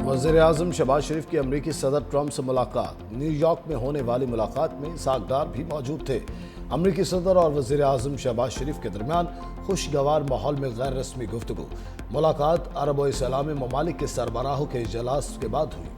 वज़ीर आज़म शहबाज शरीफ की अमरीकी सदर ट्रंप से मुलाकात। न्यूयॉर्क में होने वाली मुलाकात में इसहाक डार भी मौजूद थे। अमरीकी सदर और वज़ीर आज़म शहबाज शरीफ के दरमियान खुशगवार माहौल में गैर रस्मी गुफ्तगू। मुलाकात अरब और इस्लामी ममालिक के सरबराहों के इजलास के बाद हुई।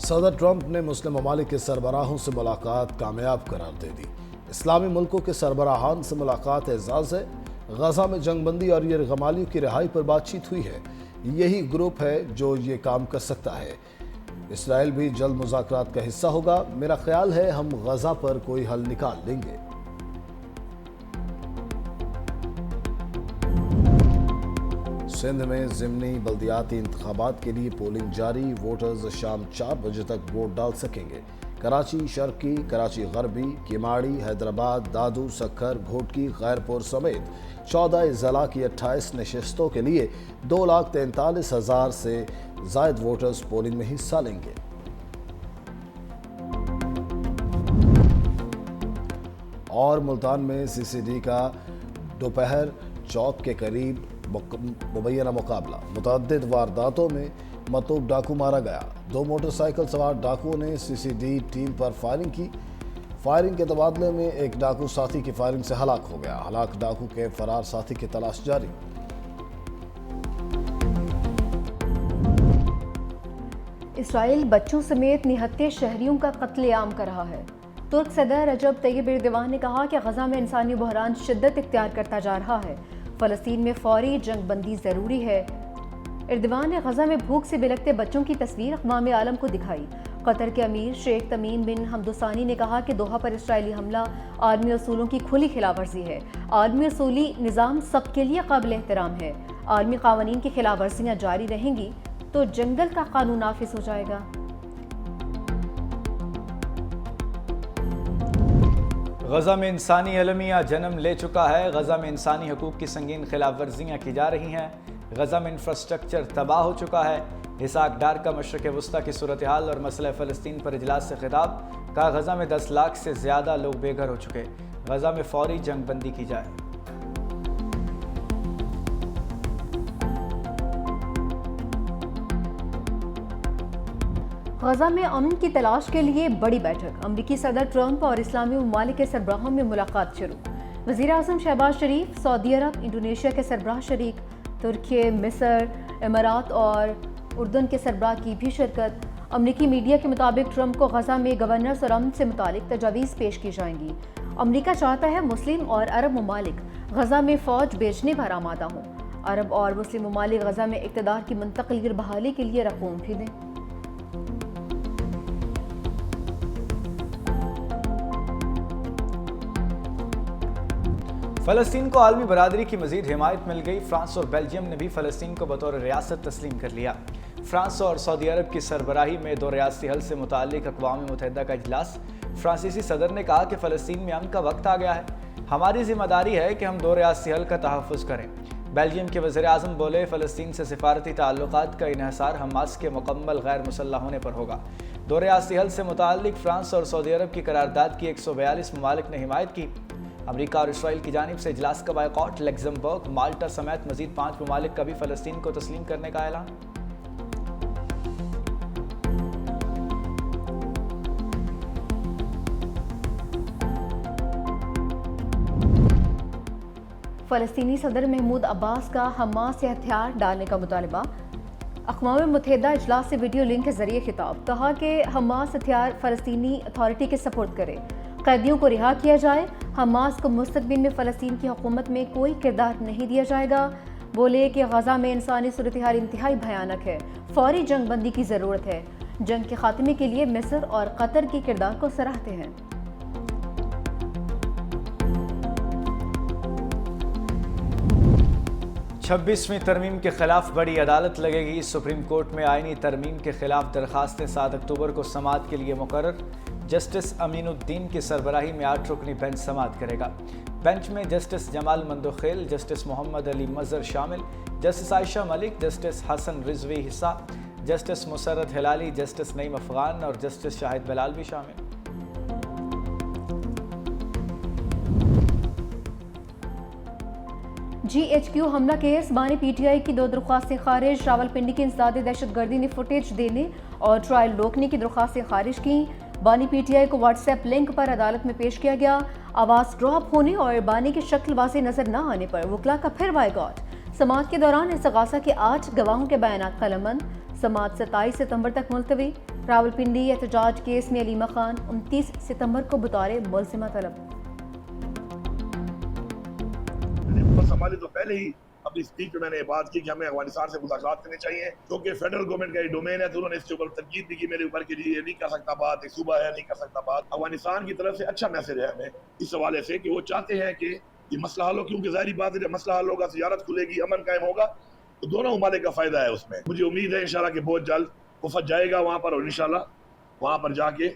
सदर ट्रंप ने मुस्लिम ममालिक के सरबराहों से मुलाकात कामयाब करार दे दी। इस्लामी मुल्कों के सरबराहान से मुलाकात एजाज़ है। गजा में जंगबंदी और यरगमालियों की रिहाई पर बातचीत हुई है। यही ग्रुप है जो ये काम कर सकता है। इसराइल भी जल्द मुज़ाकरात का हिस्सा होगा। मेरा ख्याल है हम गजा पर कोई हल निकाल लेंगे। सिंध में ज़िमनी बल्दियाती इंतखाबात के लिए पोलिंग जारी। वोटर्स शाम 4 बजे तक वोट डाल सकेंगे। कराची शर्की, कराची गरबी, किमाड़ी, हैदराबाद, दादू, सक्खर, घोटकी, खैरपुर समेत 14 ज़िला की 28 नशस्तों के लिए 2,43,000 से ज़ायद वोटर्स पोलिंग में हिस्सा लेंगे। और मुल्तान में CCD का दोपहर चौक के करीब मुबैना मुकाबला। मुतअद्दिद वारदातों में मतूब डाकू मारा गया। 2 मोटरसाइकिल सवार डाकुओं ने CCD टीम पर फायरिंग की। फायरिंग के तबादले में एक डाकू साथी की फायरिंग से हलाक हो गया। हलाक डाकू के फरार साथी की तलाश जारी। इसराइल बच्चों समेत निहत्थे शहरियों का कत्लेआम कर रहा है। तुर्क सदर रजब तैयब एर्दोगान ने कहा कि गजा में इंसानी बहरान शिद्दत इख्तियार करता जा रहा है। फ़लस्तीन में फौरी जंग बंदी ज़रूरी है। एर्दोगान ने गजा में भूख से बिलखते बच्चों की तस्वीर अक़वाम आलम को दिखाई। कतर के अमीर शेख तमीम बिन हमदुसानी ने कहा कि दोहा पर इसराइली हमला आलमी असूलों की खुली खिलाफ वर्जी है। आलमी असूली निज़ाम सबके लिए काबिल एहतराम है। आलमी क़वानीन की खिलाफ वर्जियाँ जारी रहेंगी तो जंगल का कानून नाफिज हो जाएगा। गजा में इंसानी अलमिया जन्म ले चुका है। गजा में इंसानी हकूक़ की संगीन खिलाफ वर्जियाँ की जा रही हैं। गजा में इंफ्रास्ट्रक्चर तबाह हो चुका है। इसहाक डार का मशरक़ वस्ता की सूरत हाल और मसला फ़लस्तीन पर इजलास से खिताब। कहा गजा में 10 लाख से ज़्यादा लोग बेघर हो चुके। गजा में फौरी जंग बंदी की जाए। गजा में अमन की तलाश के लिए बड़ी बैठक। अमरीकी सदर ट्रंप और इस्लामी ममालिक के सरबराहों में मुलाकात शुरू। वज़ीर आज़म शहबाज शरीफ, सऊदी अरब, इंडोनेशिया के सरबराह शरीक, तुर्की, मिस्र, इमारात और उर्दन के सरबराह की भी शिरकत। अमरीकी मीडिया के मुताबिक ट्रंप को गजा में गवर्नर्स और अमन से मुतालिक तजावीज़ पेश की जाएंगी। अमरीका चाहता है मुस्लिम और अरब ममालिक गजा में फ़ौज भेजने पर आमादा हों। अरब और मुस्लिम ममालिक गजा में इक़्तिदार की मुंतक़ली बहाली के लिए रकूम भी दें। फ़लस्तीन को आलमी बरादरी की मज़ीद हिमायत मिल गई। फ्रांस और बेल्जियम ने भी फ़लस्तीन को बतौर रियासत तस्लीम कर लिया। फ्रांस और सऊदी अरब की सरबराही में 2 रियासती हल से मुताल्लिक़ अक़वाम मुत्तहिदा का इजलास। फ्रांसीसी सदर ने कहा कि फ़लस्तीन में अमन का वक्त आ गया है। हमारी ज़िम्मेदारी है कि हम 2 रियासती हल का तहफ़्फ़ुज़ करें। बेल्जियम के वज़ीर आज़म बोले, फ़लस्तीन से सिफारती ताल्लुक़ात का इन्हिसार हमास के मुकम्मल गैर मुसल्लह होने पर होगा। 2 रियासती हल से मुताल्लिक़ फ्रांस और सऊदी अरब की करारदाद की 142 ममालिक ने हिमायत की। अमरीका और इसराइल की जानिब से इजलास का बायकॉट। लग्ज़मबर्ग, माल्टा समेत मज़ीद 5 ममालिक का भी फ़लस्तीन को तस्लीम करने का ऐलान। फ़लस्तीनी सदर महमूद अब्बास का हमास से हथियार डालने का मुतालबा। अक़वाम मुत्तहिदा इजलास से वीडियो लिंक के जरिए खिताब। कहा कि हमास हथियार फ़लस्तीनी अथॉरिटी के सपोर्ट करे। कैदियों को रिहा किया जाए। हमास को मुस्तक़बिल में फ़लस्तीन की हुकूमत में कोई किरदार नहीं दिया जाएगा। बोले कि गजा में इंसानी सूरत हाल इंतहाई भयानक है। फौरी जंग बंदी की ज़रूरत है। जंग के खात्मे के लिए मिस्र और कतर के किरदार को सराहते हैं। छब्बीसवीं तरमीम के खिलाफ बड़ी अदालत लगेगी। सुप्रीम कोर्ट में आईनी तरमीम के खिलाफ दरखास्तें 7 अक्टूबर को समाअत के लिए मुकर्रर। जस्टिस अमीनुद्दीन की सरबराही में 8 रुकनी बेंच समाअत करेगा। बेंच में जस्टिस जमाल मंदोखेल, जस्टिस मोहम्मद अली मज़हर शामिल, जस्टिस आयशा मलिक, जस्टिस हसन रिजवी हिस्सा, जस्टिस मुसर्रत हिलाली, जस्टिस नईम अफ़गान और जस्टिस शाहिद बिलाल भी शामिल। GHQ हमला केस बानी PTI की 2 दरख्वास्तें खारिज। रावलपिंडी की इंसदादी दहशत गर्दी ने फुटेज देने और ट्रायल रोकने की दरख्वास्तें खारिज की। बानी PTI को व्हाट्सएप लिंक पर अदालत में पेश किया गया। आवाज़ ड्रॉप होने और बानी की शक्ल वाज़ेह नजर न आने पर वकला का फिर बायकॉट। समाअत के दौरान इस्तग़ासा के 8 गवाहों के बयानात कलमबंद। समाअत 27 सितंबर तक मुलतवी। रावलपिंडी एहतजाज केस में अलीमा खान 29 सितंबर को बतौर मुलज़िमा तलब। संभाली तो पहले ही अपनी स्पीच में मैंने बात की कि हमें अफगानिस्तान से मुज़ाकरात करने चाहिए, क्योंकि फेडरल गवर्नमेंट का ये डोमेन है, तो उन्होंने इसके ऊपर तनकीद भी की मेरे ऊपर कि ये नहीं कर सकता बात, एक सूबा है नहीं कर सकता बात। अफगानिस्तान की तरफ से अच्छा मैसेज है हमें इस हवाले से कि वो चाहते हैं कि ये मसला हल हो, क्योंकि ज़ाहिर बात है जब मसला हल होगा, तिजारत खुलेगी, अमन कायम होगा, तो दोनों ममालिक का फ़ायदा है उसमें। मुझे उम्मीद है इंशाल्लाह कि बहुत जल्द वफद जाएगा वहाँ पर, और इंशाल्लाह वहाँ पर जाके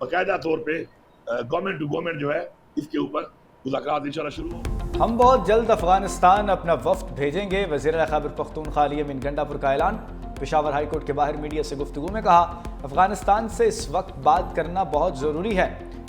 बाकायदा तौर पर गवर्नमेंट टू गवर्नमेंट जो है इसके ऊपर मुज़ाकरात इंशाल्लाह शुरू हो। हम बहुत जल्द अफगानिस्तान अपना वफ्द भेजेंगे, वज़ीर खैबर पख्तूनख्वा अली अमीन गंडापुर का ऐलान। पेशावर हाई कोर्ट के बाहर मीडिया से गुफ्तगू में कहा, अफगानिस्तान से इस वक्त बात करना बहुत ज़रूरी है।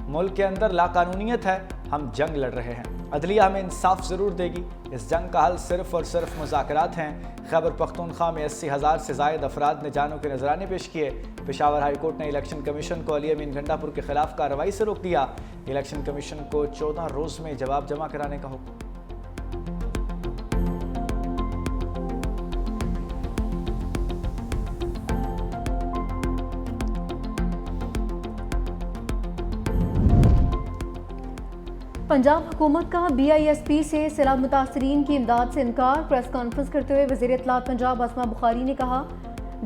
मुल्क के अंदर लाकानूनियत है, हम जंग लड़ रहे हैं, अदलिया हमें इंसाफ ज़रूर देगी। इस जंग का हल सिर्फ और सिर्फ मुज़ाकरात हैं। खैबर पख्तूनख्वा में 80,000 से ज़ायद अफराद ने जानों के नजराने पेश किए। पेशावर हाई कोर्ट ने इलेक्शन कमीशन को अली अमीन गंडापुर के खिलाफ कार्रवाई से रोक दिया। इलेक्शन कमीशन को 14 रोज़ में जवाब जमा कराने का हुक्म। पंजाब हुकूमत का BISP से सैलाब मुतासरीन की इमदाद से इनकार। प्रेस कॉन्फ्रेंस करते हुए वज़ीर इत्तलात पंजाब आसमा बुखारी ने कहा,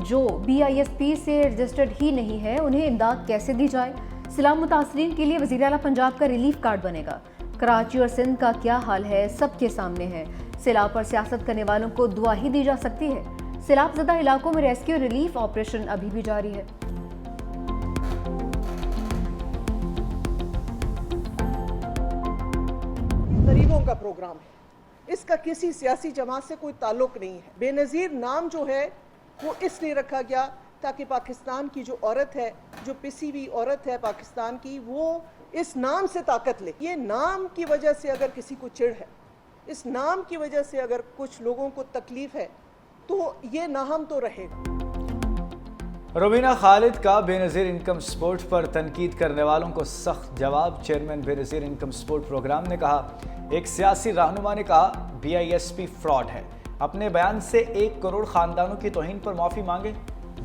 जो BISP से रजिस्टर्ड ही नहीं है उन्हें इमदाद कैसे दी जाए। सैलाब मुतासरीन के लिए वज़ीर आला पंजाब का रिलीफ कार्ड बनेगा। कराची और सिंध का क्या हाल है सबके सामने है। सैलाब पर सियासत करने वालों को दुआ ही दी जा सकती है। सैलाब ज़दा इलाकों में रेस्क्यू रिलीफ ऑपरेशन अभी भी जारी है। गरीबों का प्रोग्राम है, इसका किसी सियासी जमात से कोई ताल्लुक नहीं है। बेनज़ीर नाम जो है वो इसलिए रखा गया ताकि पाकिस्तान की जो औरत है, जो पिसी हुई औरत है पाकिस्तान की, वो इस नाम से ताकत ले। ये नाम की वजह से अगर किसी को चिढ़ है, इस नाम की वजह से अगर कुछ लोगों को तकलीफ है, तो ये नाहम तो रहेगा। रुबीना खालिद का बेनज़ीर इनकम सपोर्ट पर तनकीद करने वालों को सख्त जवाब। Chairman Benazir income support programme ने कहा, एक सियासी रहनुमा ने कहा BISP फ्रॉड है, अपने बयान से 1 करोड़ ख़ानदानों की तौहीन पर माफ़ी मांगे।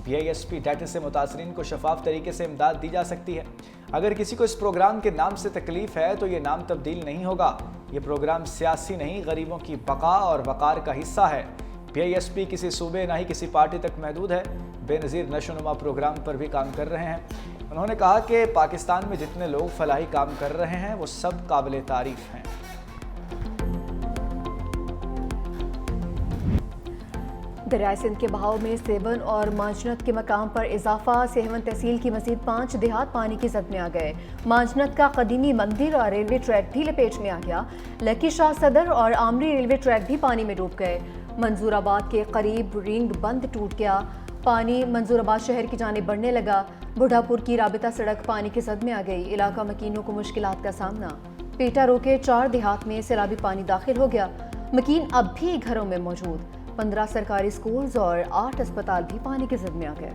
BISP डाटा से मुतासरीन को शफाफ तरीके से इमदाद दी जा सकती है। अगर किसी को इस प्रोग्राम के नाम से तकलीफ है तो ये नाम तब्दील नहीं होगा। ये प्रोग्राम सियासी नहीं, गरीबों की बका और वक़ार का हिस्सा है। BISP किसी सूबे ना ही किसी पार्टी तक महदूद है। बेनज़ीर नशोनुमा प्रोग्राम पर भी काम कर रहे हैं। उन्होंने कहा कि पाकिस्तान में जितने लोग फलाही काम कर रहे हैं वो सब काबिल तारीफ़ हैं। दरियाए सिंध के बहाव में सेवन और मांझनत के मकाम पर इजाफा से हेवन तहसील की मजीद 5 देहात पानी की जद में आ गए। मांझनत का कदीमी मंदिर और रेलवे ट्रैक भी लपेट में आ गया। लकी शाह सदर और आमरी रेलवे ट्रैक भी पानी में डूब गए। मंजूराबाद के करीब रिंग बंद टूट गया। पानी मंजूराबाद शहर की जानिब बढ़ने लगा। बुढ़ापुर की राबिता सड़क पानी की जद में आ गई। इलाका मकीनों को मुश्किलात का सामना। पेटा रोके 4 देहात में सैलाबी पानी दाखिल हो गया। मकीन अब भी घरों में मौजूद। 15 सरकारी स्कूल्स और 8 अस्पताल भी पानी की जद में आ गए।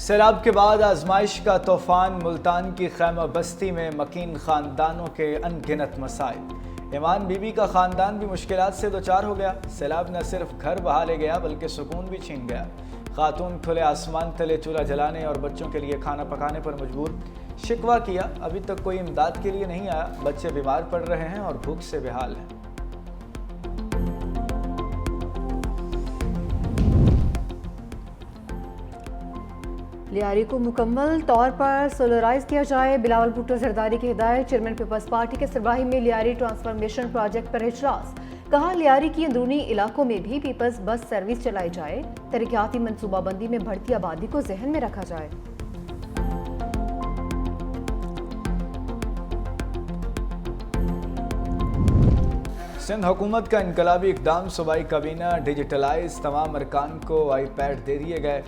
सैलाब के बाद आजमाइश का तूफान। मुल्तान की खैमा बस्ती में मकीन खानदानों के अनगिनत मसाइल। ईमान बीबी का खानदान भी मुश्किलात से दोचार हो गया। सैलाब न सिर्फ घर बहा ले गया बल्कि सुकून भी छीन गया। खातून खुले आसमान तले चूल्हा जलाने और बच्चों के लिए खाना पकाने पर मजबूर। शिकवा किया, अभी तक कोई इमदाद के लिए नहीं आया। बच्चे बीमार पड़ रहे हैं और भूख से बेहाल हैं। लियारी को मुकम्मल तौर पर सोलराइज किया जाए। बिलावल भुट्टो जरदारी की हिदायत। चेयरमैन पीपल्स पार्टी के सरबराही में लियारी ट्रांसफॉर्मेशन प्रोजेक्ट पर इजलास। कहा, लियारी की अंदरूनी इलाकों में भी पीपल्स बस सर्विस चलाई जाए। तरक्याती मनसूबाबंदी में बढ़ती आबादी को जहन में रखा जाए। सिंध हुकूमत का इनकलाबी इकदाम। सूबाई काबीना डिजिटलाइज, तमाम अरकान को iPad दे दिए गए।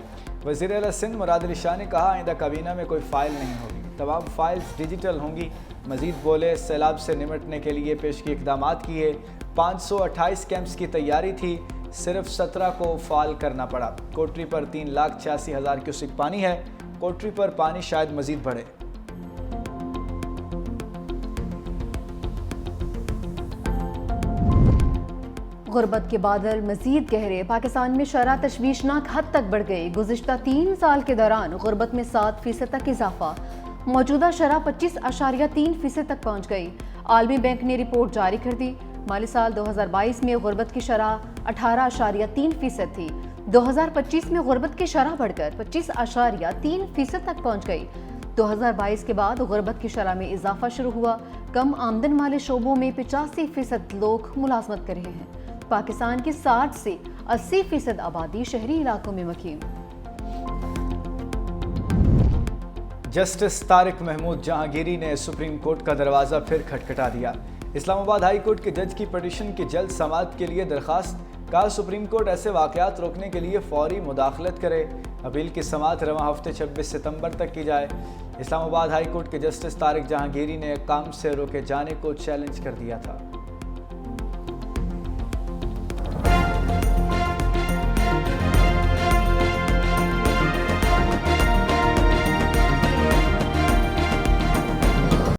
वज़ीर-ए-आला सिंध मुराद अली शाह ने कहा, आइंदा काबीना में कोई फ़ाइल नहीं होगी, तमाम फाइल्स डिजिटल होंगी। مزید بولے سیلاب سے نمٹنے کے لیے پیشگی اقدامات کیے، 528 کیمپس کی تیاری تھی، صرف 17 کو فعال کرنا پڑا۔ کوٹری پر 3,86,000 کیوسک پانی ہے، کوٹری پر پانی شاید مزید بڑھے۔ غربت کے بادل مزید گہرے، پاکستان میں شرح تشویشناک حد تک بڑھ گئی۔ گزشتہ 3 سال کے دوران غربت میں 7% تک اضافہ، موجودہ شرح 25.3% تک پہنچ گئی۔ عالمی بینک نے رپورٹ جاری کر دی۔ مالی سال 2022 میں غربت کی شرح 18.3% تھی، 2025 میں غربت کی شرح بڑھ کر 25.3% تک پہنچ گئی۔ 2022 کے بعد غربت کی شرح میں اضافہ شروع ہوا۔ کم آمدن والے شعبوں میں 85% لوگ ملازمت کر رہے ہیں۔ پاکستان کی 60 سے 80% آبادی شہری علاقوں میں مقیم۔ جسٹس طارق محمود جہانگیری نے سپریم کورٹ کا دروازہ پھر کھٹکھٹا دیا۔ اسلام آباد ہائی کورٹ کے جج کی پٹیشن کی جلد سماعت کے لیے درخواست، کہا سپریم کورٹ ایسے واقعات روکنے کے لیے فوری مداخلت کرے۔ اپیل کی سماعت رواں ہفتے 26 ستمبر تک کی جائے۔ اسلام آباد ہائی کورٹ کے جسٹس طارق جہانگیری نے کام سے روکے جانے کو چیلنج کر دیا تھا۔